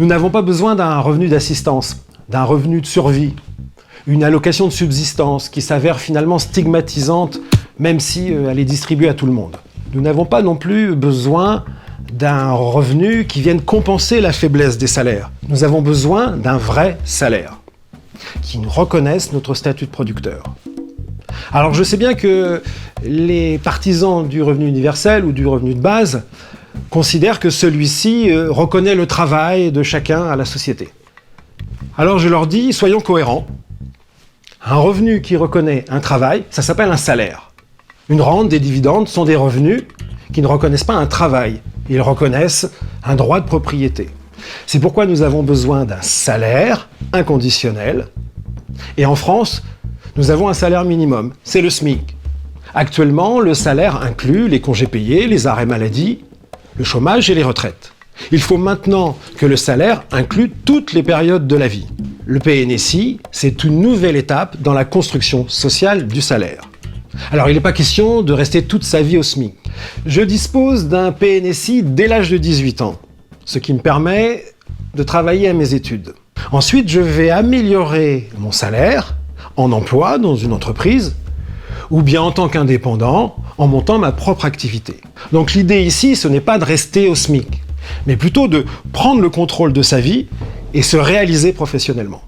Nous n'avons pas besoin d'un revenu d'assistance, d'un revenu de survie, une allocation de subsistance qui s'avère finalement stigmatisante, même si elle est distribuée à tout le monde. Nous n'avons pas non plus besoin d'un revenu qui vienne compenser la faiblesse des salaires. Nous avons besoin d'un vrai salaire, qui nous reconnaisse notre statut de producteur. Alors je sais bien que les partisans du revenu universel ou du revenu de base considèrent que celui-ci reconnaît le travail de chacun à la société. Alors je leur dis, soyons cohérents. Un revenu qui reconnaît un travail, ça s'appelle un salaire. Une rente, des dividendes sont des revenus qui ne reconnaissent pas un travail. Ils reconnaissent un droit de propriété. C'est pourquoi nous avons besoin d'un salaire inconditionnel. Et en France, nous avons un salaire minimum, c'est le SMIC. Actuellement, le salaire inclut les congés payés, les arrêts maladie, le chômage et les retraites. Il faut maintenant que le salaire inclue toutes les périodes de la vie. Le PNSI, c'est une nouvelle étape dans la construction sociale du salaire. Alors, il n'est pas question de rester toute sa vie au SMIC. Je dispose d'un PNSI dès l'âge de 18 ans, ce qui me permet de travailler à mes études. Ensuite, je vais améliorer mon salaire en emploi dans une entreprise ou bien en tant qu'indépendant en montant ma propre activité. Donc l'idée ici, ce n'est pas de rester au SMIC, mais plutôt de prendre le contrôle de sa vie et se réaliser professionnellement.